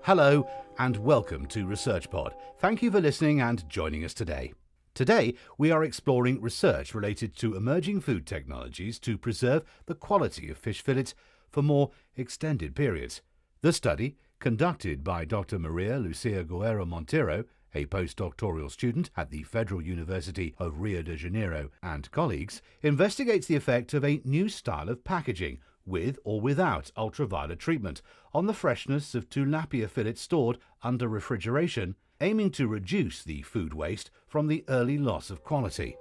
Hello and welcome to ResearchPod. Thank you for listening and joining us today. Today we are exploring research related to emerging food technologies to preserve the quality of fish fillets for more extended periods. The study, conducted by Dr. Maria Lucia Guerra Monteiro, a postdoctoral student at the Federal University of Rio de Janeiro, and colleagues, investigates the effect of a new style of packaging, with or without ultraviolet treatment, on the freshness of tilapia fillets stored under refrigeration, aiming to reduce the food waste from the early loss of quality.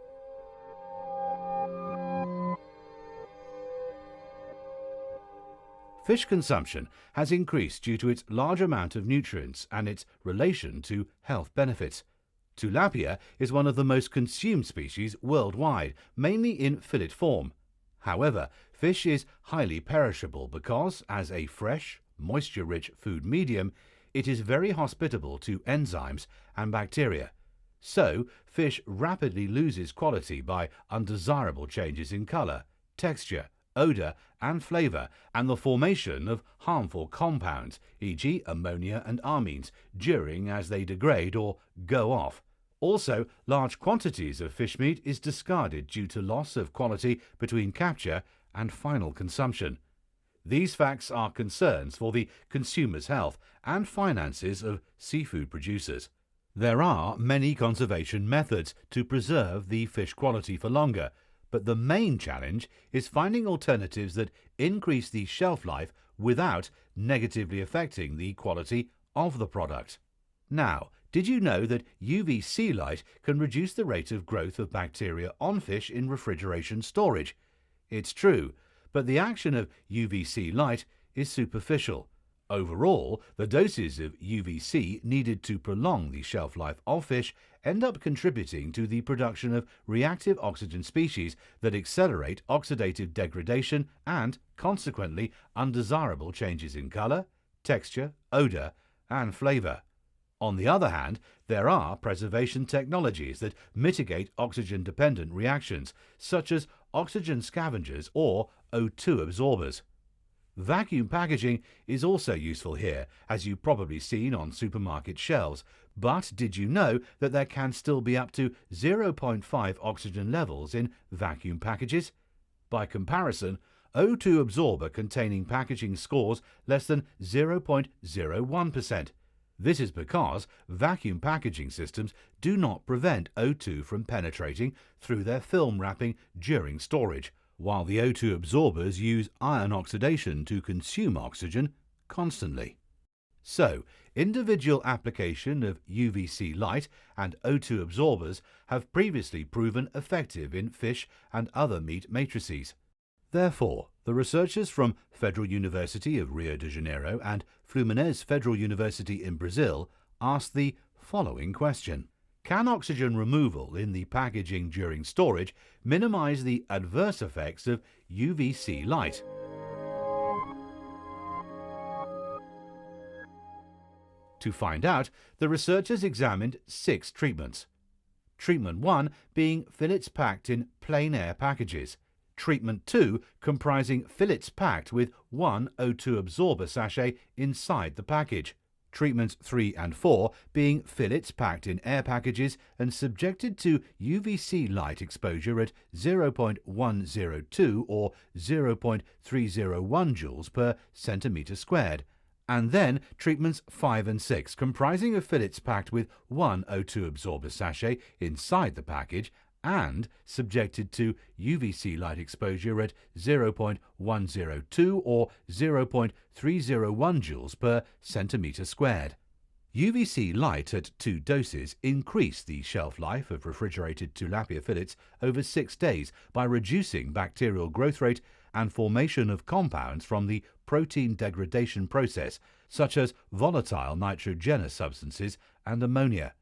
Fish consumption has increased due to its large amount of nutrients and its relation to health benefits. Tilapia is one of the most consumed species worldwide, mainly in fillet form. However, fish is highly perishable because, as a fresh, moisture-rich food medium, it is very hospitable to enzymes and bacteria. So, fish rapidly loses quality by undesirable changes in color, texture, odor and flavor, and the formation of harmful compounds, e.g. ammonia and amines, during as they degrade or go off. Also, large quantities of fish meat is discarded due to loss of quality between capture and final consumption. These facts are concerns for the consumer's health and finances of seafood producers. There are many conservation methods to preserve the fish quality for longer, but the main challenge is finding alternatives that increase the shelf life without negatively affecting the quality of the product. Now, did you know that UVC light can reduce the rate of growth of bacteria on fish in refrigeration storage? It's true, but the action of UVC light is superficial. Overall, the doses of UVC needed to prolong the shelf life of fish end up contributing to the production of reactive oxygen species that accelerate oxidative degradation and, consequently, undesirable changes in color, texture, odor, and flavor. On the other hand, there are preservation technologies that mitigate oxygen-dependent reactions, such as oxygen scavengers or O2 absorbers. Vacuum packaging is also useful here, as you've probably seen on supermarket shelves, but did you know that there can still be up to 0.5 oxygen levels in vacuum packages? By comparison, O2 absorber containing packaging scores less than 0.01%. This is because vacuum packaging systems do not prevent O2 from penetrating through their film wrapping during storage, while the O2 absorbers use ion oxidation to consume oxygen constantly. So, individual application of UVC light and O2 absorbers have previously proven effective in fish and other meat matrices. Therefore, the researchers from Federal University of Rio de Janeiro and Fluminense Federal University in Brazil asked the following question. Can oxygen removal in the packaging during storage minimize the adverse effects of UVC light? To find out, the researchers examined 6 treatments. Treatment 1 being fillets packed in plein air packages. Treatment 2 comprising fillets packed with one O2 absorber sachet inside the package. Treatments 3 and 4 being fillets packed in air packages and subjected to UVC light exposure at 0.102 or 0.301 joules per centimetre squared. And then treatments 5 and 6 comprising of fillets packed with one O2 absorber sachet inside the package and subjected to UVC light exposure at 0.102 or 0.301 joules per centimetre squared. UVC light at 2 doses increased the shelf life of refrigerated tilapia fillets over 6 days by reducing bacterial growth rate and formation of compounds from the protein degradation process, such as volatile nitrogenous substances and ammonia.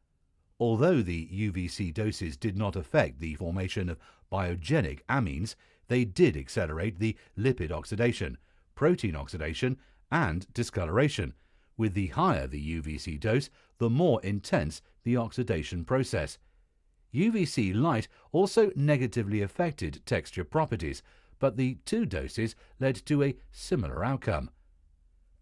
Although the UVC doses did not affect the formation of biogenic amines, they did accelerate the lipid oxidation, protein oxidation, and discoloration. With the higher the UVC dose, the more intense the oxidation process. UVC light also negatively affected texture properties, but the 2 doses led to a similar outcome.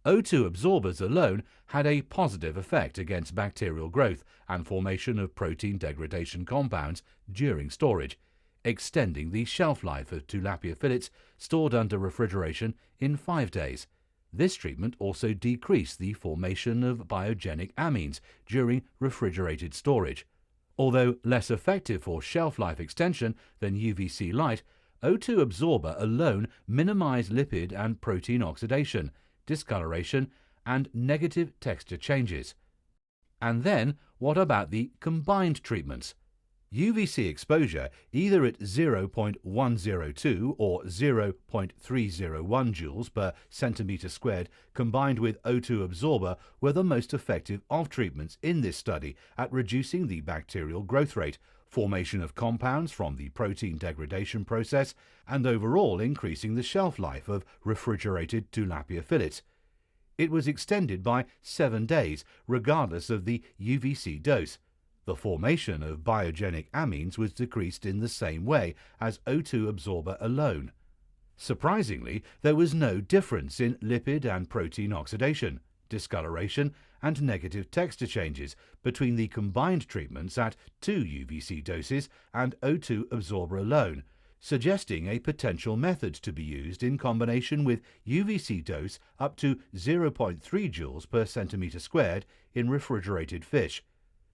O2 absorbers alone had a positive effect against bacterial growth and formation of protein degradation compounds during storage, extending the shelf life of tilapia fillets stored under refrigeration in 5 days. This treatment also decreased the formation of biogenic amines during refrigerated storage. Although less effective for shelf life extension than UVC light, O2 absorber alone minimized lipid and protein oxidation, discoloration, and negative texture changes. And then, what about the combined treatments? UVC exposure, either at 0.102 or 0.301 joules per centimetre squared, combined with O2 absorber, were the most effective of treatments in this study at reducing the bacterial growth rate, formation of compounds from the protein degradation process, and overall increasing the shelf life of refrigerated tilapia fillets. It was extended by 7 days, regardless of the UVC dose. The formation of biogenic amines was decreased in the same way as O2 absorber alone. Surprisingly, there was no difference in lipid and protein oxidation, discoloration, and negative texture changes between the combined treatments at 2 UVC doses and O2 absorber alone, suggesting a potential method to be used in combination with UVC dose up to 0.3 joules per centimetre squared in refrigerated fish.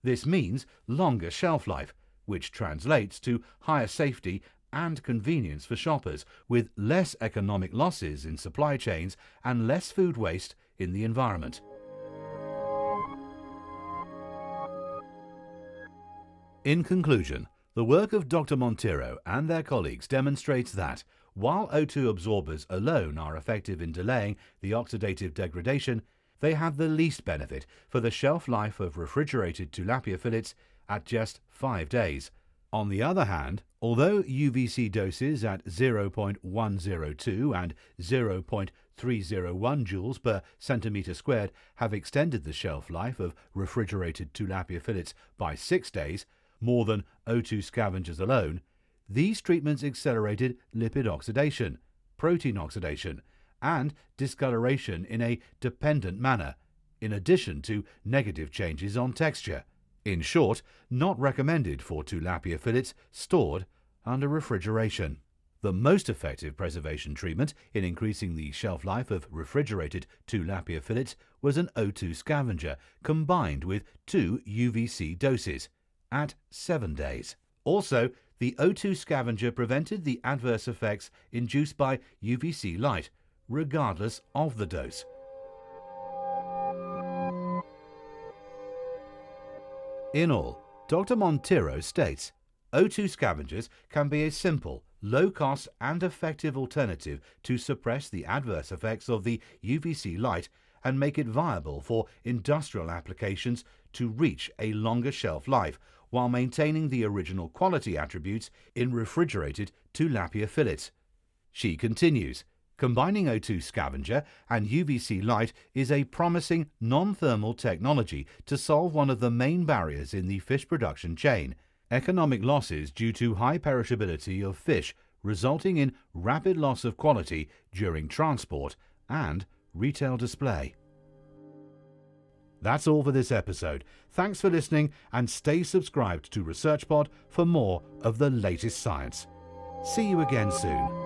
This means longer shelf life, which translates to higher safety and convenience for shoppers, with less economic losses in supply chains and less food waste in the environment. In conclusion, the work of Dr. Monteiro and their colleagues demonstrates that, while O2 absorbers alone are effective in delaying the oxidative degradation, they have the least benefit for the shelf life of refrigerated tilapia fillets at just 5 days. On the other hand, although UVC doses at 0.102 and 0.301 joules per centimetre squared have extended the shelf life of refrigerated tilapia fillets by 6 days, more than O2 scavengers alone, these treatments accelerated lipid oxidation, protein oxidation, and discoloration in a dependent manner, in addition to negative changes on texture. In short, not recommended for tilapia fillets stored under refrigeration. The most effective preservation treatment in increasing the shelf life of refrigerated tilapia fillets was an O2 scavenger combined with 2 UVC doses at 7 days. Also, the O2 scavenger prevented the adverse effects induced by UVC light, regardless of the dose. In all, Dr. Monteiro states, O2 scavengers can be a simple, low-cost and effective alternative to suppress the adverse effects of the UVC light and make it viable for industrial applications to reach a longer shelf life while maintaining the original quality attributes in refrigerated tilapia fillets. She continues, combining O2 scavenger and UVC light is a promising non-thermal technology to solve one of the main barriers in the fish production chain, economic losses due to high perishability of fish, resulting in rapid loss of quality during transport and retail display. That's all for this episode. Thanks for listening and stay subscribed to ResearchPod for more of the latest science. See you again soon.